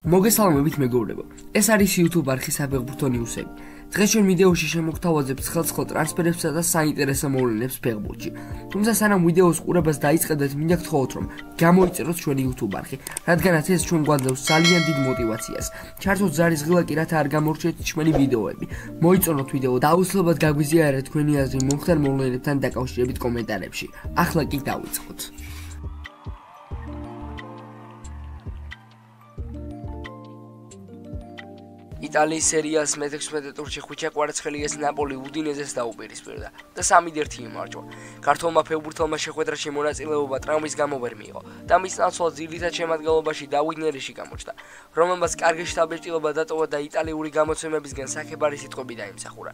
მოგესალმებით მეგობრებო. ეს არის YouTube არხი საფეხბურთო ნიუსები. დღეს ჩვენ ვიდეოში შემოგთავაზებთ ხელსხლ ტრანსფერებსა და საინტერესო მოვლენებს ფეხბურთში. თუმცა სანამ ვიდეოს ყურებას დაიწყებთ, მინდა გთხოვოთ, რომ გამოიწეროთ ჩვენი YouTube არხი, რადგანაც ეს ჩვენ გვაძლევს ძალიან დიდ мотивაციას. ჩართოთ ზარის ღილაკი, რათა არ გამორჩეთ ჩვენი ვიდეოები. მოიწონოთ ვიდეო და აუცილებლად გაგვიზიარეთ თქვენი აზრი მომხდარ მოვლენებთან დაკავშირებით კომენტარებში. ახლა კი დავიწყოთ. იტალიის სერიას მე-16 ტურში ხვიჩა კვარაცხელიას ნაპოლი უდინეზეს დაუპირისპირდა და 3-1 იმარჯვა. ქართველმა ფეხბურთელმა შეხვედრაში მონაწილეობა ტრამვის გამო ვერ მიიღო და მის ნაცვლად ძირითად შემადგენლობაში დავით ნერიში გამოჩნდა, რომელმაც კარგი შთაბეჭდილება დატოვა და იტალიური გამოცემებისგან საქებარი სიტყვები დაიმსახურა.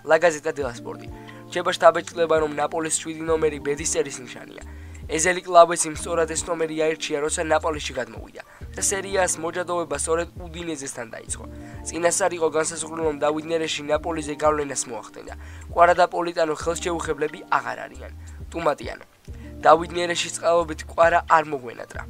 La Gazzetta dello Sport. რჩება შთაბეჭდილება, რომ ნაპოლის 7 ნომერი ბედის წერის ნიშანია. ეზელი კლუბს იმ სწორად ეს ნომერი აირჩია, როცა ნაპოლიში გადმოვიდა და სერიას მოჯადოება სწორედ უდინეზესთან დაიწყო. წინასწარ იყო განსაზღვრული, რომ დავით ნერეში ნაპოლიზე გავლენას მოახდენდა. კვარა და პოლიტანო ხელშეუხებლები აღარ არიან. ტუმატიანო. დავით ნერეშის წყალობით კვარა არ მოგვენატრა.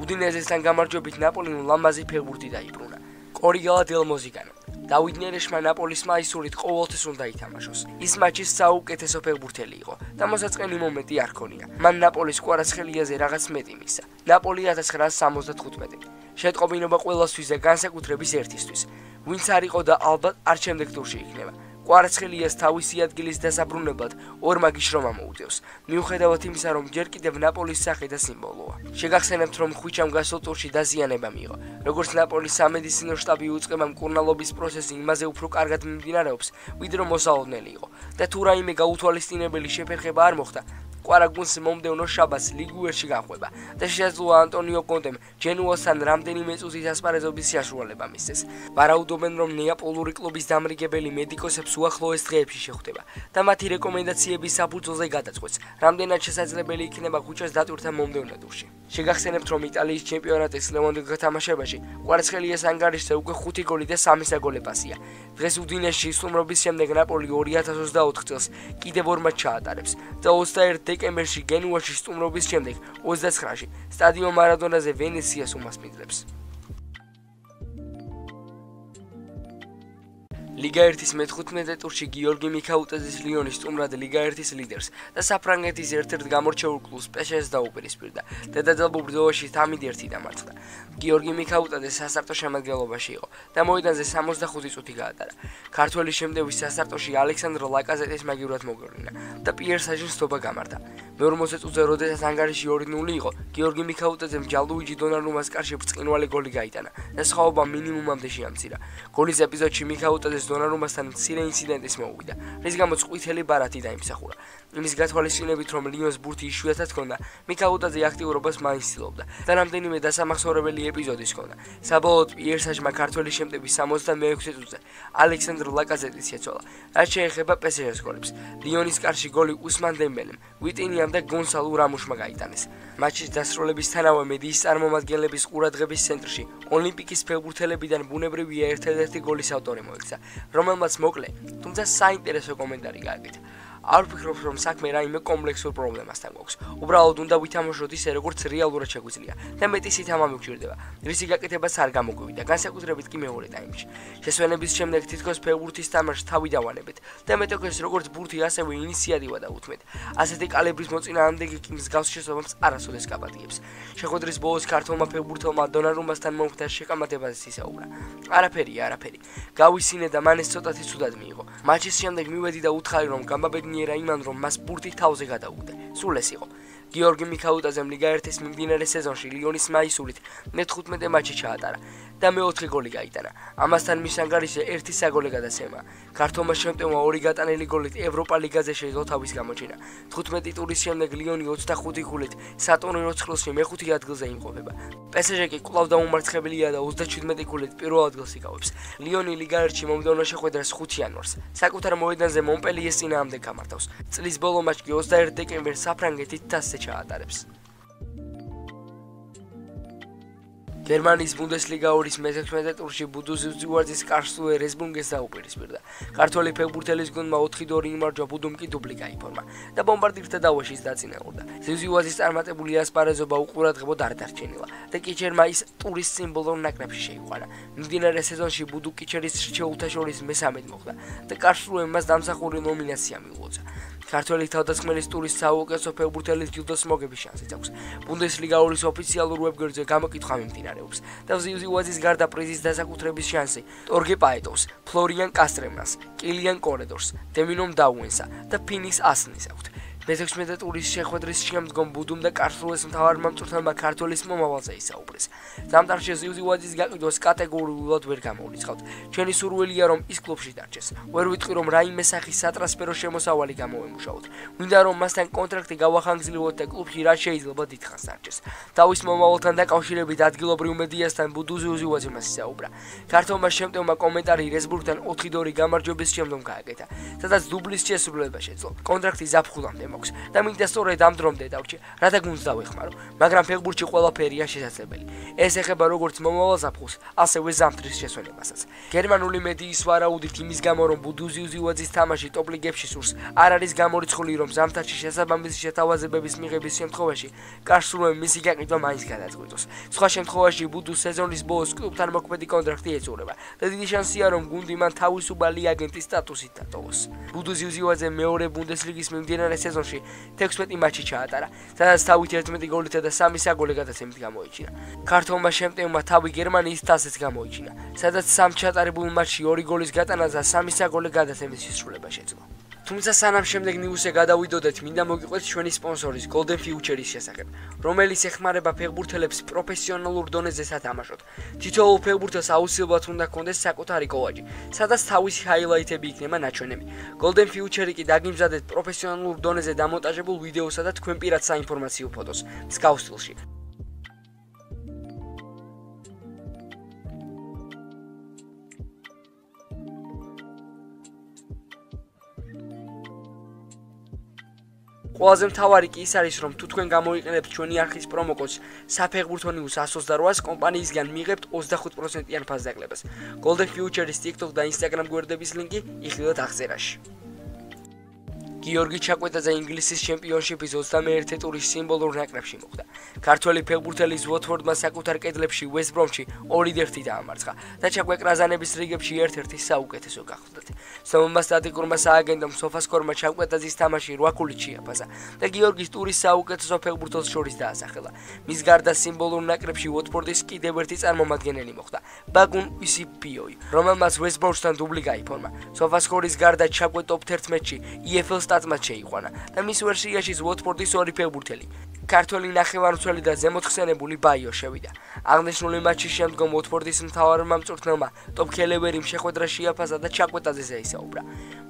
უდინეზესთან გამარჯვებით ნაპოლიმ ლამაზი ფეხბურთი დაიბრუნა. კორიგალა დელ მოზიკანო. დავით ნერეშმა ნაპოლის მაისურით ყოველთვის უნდა ითამაშოს. ის მატჩის საუკეთესო ფეხბურთელი იყო და მოსაწყენი მომენტი არ ქონია. მან ნაპოლის კვარაცხელიაზე რაღაც მეტი მისცა. ნაპოლი 1975. შეტყობინობა ყველასთვის და განსაკუთრების ერთისთვის. ვინც არ იყო და ალბათ არ შემდეგ ტურში იქნება. კვარაცხელიას თავისი ადგილის დასაბრუნებლად ორმა გიშრომა მოუწევს. მიუხედავად იმისა, რომ ჯერ კიდევ ნაპოლის სახე და სიმბოლოა. შეგახსენებთ, რომ ხვიჩამ გასულ ტურში დაზიანება მიიღო. როგორც ნაპოლის სამედიცინო შტაბი უწყება მკურნალობის პროცესი იმაზე უფრო კარგად მიმდინარეობს, ვიდრე მოსალოდნელი იყო და თუ რაიმე გაუთვალისწინებელი შეფერხება არ მოხდა, კვარა გუნდს მომდევნო შაბათს ლიგუერში გაყვება და შესაძლოა ანტონიო კონტემ ჯენუასთან რამდენიმე წუთის ასპარეზობის საშუალება მისცეს. ვარაუდობენ, რომ ნეაპოლური კლუბის დამრიგებელი მედიკოსებს უახლოეს დღეებში შეხვდება და მათი რეკომენდაციების საფუძველზე გადაწყვეტს, რამდენად შესაძლებელი იქნება ხვიჩას დატვირთა მომდევნო ტურში. შეგახსენებთ, რომ იტალიის ჩემპიონატის ლევანდოვსკის გათამაშებაში კვარაცხელიას ანგარიშზე უკვე 5 გოლი და 3 საგოლე პასია. დღეს უდინესში სტუმრობის შემდეგ ნაპოლი 2024 წელს კიდევ ორ მატჩს ჩაატარებს და 21 დეკემბერში გენუაში სტუმრობის შემდეგ 29-ში სტადიონ მარადონაზე ვენეციას უმასპინძლებს. ლიგა 1-ის მე-15 ტურში გიორგი მიქაუტაძის ლიონის სტუმრად ლიგა 1-ის ლიდერს და საფრანგეთის ერთ-ერთ გამორჩეულ კლუბს პესჟს დაუპირისპირდა. დედაძალბურ ბრძოლაში 3-1 დამარცხდა. გიორგი მიქაუტაძე სასტარტო შემადგენლობაში იყო და მოედანზე 65 წუთი გაატარა. ქართველის შემტევის სასტარტოში ალექსანდრო ლაკაზეტის მაგივრად მოგვირინა და პიერ საჟის თობა გამართა. მე-40 წუთზე, როდესაც ანგარიში 2-0 იყო, გიორგი მიქაუტაძემ ჯალუიჯი დონარუმას კარში ბრწყინვალე გოლი გაიტანა და სხვაობა მინიმუმამდე შეამცირა. გოლის ეპიზოდში მიქაუტაძეს დონარუმასთან მცირე ინციდენტის მოუვიდა, რის გამოც ყვითელი ბარათი დაიმსახურა. იმის გათვალისწინებით, რომ ლიონს ბურთი იშვიათად ჰქონდა, მიქაუტაძე აქტიურობას მაინც ცდილობდა და რამდენიმე დასამახსოვრებელი ეპიზოდის ჰქონდა. საბოლოოდ პიერ საჟმა ქართველის შემტევის 66 წუთზე ალექსანდრ ლაკაზეტის შეცვალა. რაც შეეხება პესჟს გოლებს, ლიონის კარში გოლი უსმან დემბელემ, ვიტინიამ და გონსალუ რამუშმა გაიტანეს. მატჩის დასრულებისთანავე მედიის წარმომადგენლების ყურადღების ცენტრში ოლიმპიკის ფეხბურთელებიდან ბუნებრივია ერთ-ერთი გოლის ავტორი მოიქცა, რომელმაც მოკლე, თუმცა საინტერესო კომენტარი გააკეთა. არ ვფიქრობ, რომ საქმე რაიმე კომპლექსურ პრობლემასთან გვაქვს. უბრალოდ უნდა ვითამაშოთ ისე, როგორც რეალურად შეგვიძლია და მეტი სითამა მიგჭირდება, რისი გაკეთებაც არ გამოგვივიდა, განსაკუთრებით კი მეორე ტაიმში. შესვენების შემდეგ თითქოს ფეხბურთის თამაშს თავი დავანებეთ და მეტოქეს როგორც ბურთი, ასევე ინიციატივა დავუთმეთ. ასეთი კალიბრის მოწინააღმდეგე კი მსგავს შესაბამს არასოდეს გაპატიებს. შეხვედრის ბოლოს ქართველმა ფეხბურთელმა დონარუმასთან მომხდარ შეკამათებაზე ისაუბრა. არაფერი. გავისინე და მან ეს ცოტათი ცუდად მიიღო. მატჩის შემდეგ მივედი და უთხარი, რომ გამაბედნიერა იმან, რომ მას ბურთი თავზე გადაუგდე. სულ ეს იყო. გიორგი მიქაუტაძემ ლიგა 1-ის მიმდინარე სეზონში ლიონის მაისურით მე-15 მატჩი ჩაატარა და მე-4 გოლი გაიტანა. ამასთან მის ანგარიშზე 1 საგოლე გადაცემა. ქართველმა შემტევმა 2 გატანილი გოლით ევროპა ლიგაზე შეძლო თავის გამოჩენა. 15 ტურის შემდეგ ლიონი 25 გოლით სატურნირო ცხრილში მე-5 ადგილზე იმყოფება. პესჟ კი კვლავ დაუმარცხებელია და 37 გოლით პირველ ადგილს იკავებს. ლიონი ლიგა 1-ში მომდევნო შეხვედრას 5 იანვარს საკუთარ მოედანზე მონპელიეს წინააღმდეგ გამართავს. წლის ბოლო მატჩი 21 დეკემბერს საფრანგეთის თასზე ჩაატარებს. გერმანიის ბუნდესლიგა 2-ის მე-16 ტურში ბუდუზიუზი კარლსრუე რესბურგეს დაუპირისპირდა. ქართველი ფეხბურთელის გუნდმა 4-2 იმარჯვა, ბუდუმ კი დუბლი გაიფორმა და ბომბარდირთა დავაშის დაწინაურდა. ზიუზიუაზის წარმატებული ასპარეზობა უყურადღებოდ არ დარჩენილა და კიჩერმა ის ტურის სიმბოლურ ნაკრებში შეიყვანა. მიმდინარე სეზონში ბუდუ კიჩერის რჩეულთა შორის მესამედ მოხვდა და კარლსრუემ მას დამსახურებული ნომინაცია მიუღოცა. ქართველი თავდასხმელის ტურის საუკეთესო ფეხბურთელის ჯილდოს მოგების შანსიც აქვს. ბუნდესლიგა 2-ის ოფიციალურ ვებგვერდზე გამოკითხვა მიმდინარეობს და ზიუზიუაზის გარდა პრიზის დასაკუთრების შანსი ტორგე პაეტოვს, ფლორიან კასტრემანს, კილიან კორედორს, დემინომ დაუენსა და ფინის ასნის აქვთ. მე-16 ტურის შეხვედრის შემდგომ ბუდუმ და კარლსრუეს მთავარმა მწვრთნელმა ქართველის მომავალზე ისაუბრეს. ზამთარში ზიუზიუაზის გაყიდვას კატეგორიულად ვერ გამოურიცხავთ. ჩვენი სურვილია რომ ის კლუბში დარჩეს. ვერ ვიტყვი რომ რაიმე სახის სატრანსფერო შემოსავალი გამოვემუშაოთ. მინდა რომ მასთან კონტრაქტი გავახანგრძლივოთ და კლუბში რაც შეიძლება დიდხანს დარჩეს. თავის მომავალთან დაკავშირებით ადგილობრივ მედიასთან ბუდუ ზიუზიუაზი მას ისაუბრა. ქართველმა შემტევმა კომენტარი რესბურგთან 4-2 გამარჯვების შემდგომ გააკეთა, სადაც დუბლის შესრულება შეძლო. კონტრაქტი ზაფხულამდე მოქვს და მინდა სწორედ ამ დრომდე დავრჩე, რათა გუნდს დავეხმარო, მაგრამ ფეხბურთში ყველაფერია შესაძლებელი. ეს ეხება როგორც მომავალ ზაფხულს, ასევე ზამთრის შესვენებასაც. გერმანული მედიის ვარაუდით იმის გამო, რომ ბუდუ ზიუზიუაზის თამაში ტოპ ლიგებში სურს, არ არის გამორიცხული, რომ ზამთარში შესაბამისი შეთავაზებების მიღების შემთხვევაში კარლსრუემ მისი გაყიდვა მაინც გადაწყვიტოს. სხვა შემთხვევაში ბუდუს სეზონის ბოლოს კლუბთან მოქმედი კონტრაქტი ეწურება და დიდი შანსია, რომ გუნდი მან თავისუფალი აგენტის სტატუსით დატოვოს. ბუდუ ზიუზიუაზე მეორე ბუნდესლიგის მიმდინარე სეზონში 16 მატჩი ჩაატარა, სადაც თავით 11 გოლითა და 3 საგოლე გადაცემით გამოიჩინა. ქართველმა შემტევმა თავი გერმანიის თასეც გამოიჩინა, სადაც 3 ჩატარებულ მატჩში 2 გოლის გატანა და 3 საგოლე გადაცემის შესრულება შეძლო. თუმცა სანამ შემდეგ ნიუსზე გადავიდოდეთ, მინდა მოგიყვეთ ჩვენი სპონსორის Golden Future-ის შესახებ, რომელიც ეხმარება ფეხბურთელებს პროფესიონალურ დონეზე სათამაშოთ. თითოეულ ფეხბურთელს აუცილებლად უნდა ჰქონდეს საკუთარი კოვაჯი, სადაც თავისი ჰაილაითები იქნება ნაჩვენები. Golden Future-ი კი დაგიმზადეთ პროფესიონალურ დონეზე დამონტაჟებულ ვიდეოსა და თქვენ პირად საინფორმაციო ფოტოს მსგავს სტილში. ყველაზე მთავარი კი ის არის, რომ თუ თქვენ გამოიყენებთ ჩვენი არხის პრომოკოდს საფეხბურთო ნიუს 128-ს, კომპანიისგან მიიღებთ 25%-იან ფასდაკლებას. Golden Future-ის TikTok და Instagram გვერდების ლინკი იხილეთ აღწერაში. გიორგი ჩაკვეტაძე ინგლისის ჩემპიონშიპის 21 ტურის სიმბოლურ ნაკრებში მოხვდა. ქართველი ფეხბურთელის ვოტფორდმა საკუთარ კედლებში West Bromში 2-1 დაამარცხა და ჩაკვეკრაზანების რიგებში ერთ-ერთი საუკეთესო გახდათ. სომმა სტატიკურმა სააგენტომ სოფასკორმა ჩაკვეტაძის თამაში 8 გოლით შეაფასა და გიორგის ტურის საუკეთესო ფეხბურთელს შორის დაასახელა. მის გარდა სიმბოლურ ნაკრებში ვოტფორდის კიდევ ერთი წარმომადგენელი მოხვდა, ბაგუნ ისიპიოი, რომელმაც West Bromsთან დუბლი გაიფორმა. სოფასკორის გარდა ჩაკვე ტოპ 11-ში EFL სტატმაც შეიყვანა და მის ვერსიაში ვოტფორდის ორი ფეხბურთელი, ქართველი ნახევარმცველი და ზემოთხსენებული ბაიო შევიდა. აღნიშნული მატჩის შემდგომ ვოტფორდის მთავარმა მწვრთნელმა ტოპ ქელევერიმ შეხვედრა შეაფასა და ჩაკვეტაძეზე ისაუბრა.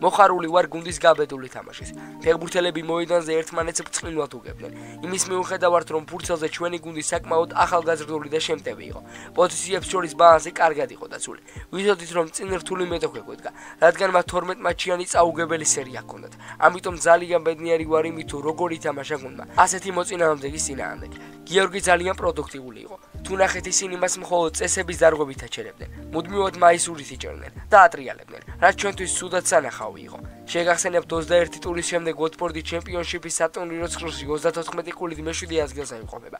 მოხარული ვარ გუნდის გაბედული თამაშის. ფეხბურთელები მოედანზე ერთმანეთს ბრწყინვალად უგებდნენ. იმის მიუხედავად, რომ ფურცელზე ჩვენი გუნდი საკმაოდ ახალგაზრდული და შემტევი იყო. პოზიციებს შორის ბალანსი კარგად იყო დაცული. ვიცოდით, რომ წინ რთული მეტოქე გვედგა, რადგან მათ 12 მატჩიანი წაუგებელი სერია ჰქონდათ. ამიტომ ძალიან ბედნიერი ვარ იმით, თუ როგორ ითამაშა გუნდმა ასეთი მოწინააღმდეგის წინააღმდეგ. გიორგი ძალიან პროდუქტიული იყო. თუ ნახეთ, ისინი მას მხოლოდ წესების დარღვევით აჩერებდნენ, მუდმივად მაისურით იჭერდნენ და ატრიალებდნენ, რაც ჩვენთვის ცუდად სანახავი იყო. შეგახსენებთ 21 ტურის შემდეგ ვოტფორდი ჩემპიონშიპის სატურნირო ცხრილში 34 ქულით მე-7 ადგილზე იმყოფება.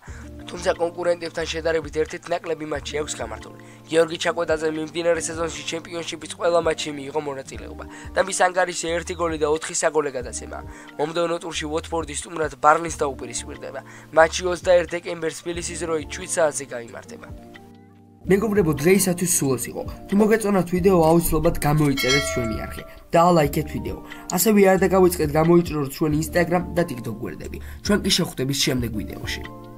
თუმცა კონკურენტებთან შედარებით ერთ-ერთი ნაკლები მატჩი აქვს გამართული. გიორგი ჩაკვეტაძე მიმდინარე სეზონში ჩემპიონშიპის ყველა მატჩში მიიღო მონაწილეობა და მის ანგარიშზე 1 გოლი და 4 საგოლე გადაცემა. მომდევნო ტურში ვოტფორდი სტუმრად ბარლინს დაუპირისპირდება. მატჩი 21 დეკემბერს თბილისის დროით 7 საათზე გაიმართება. მეგობრებო, დღეისათვის სულოს იყო. თუ მოგეწონათ ვიდეო, აუცილებლად გამოიწერეთ ჩვენი არხი და ლაიქეთ ვიდეო. ასევე არ დაგავიწყეთ გამოიჭროთ ჩვენი Instagram და TikTok გვერდები. ჩვენ კი შევხვდებით შემდეგ ვიდეოში.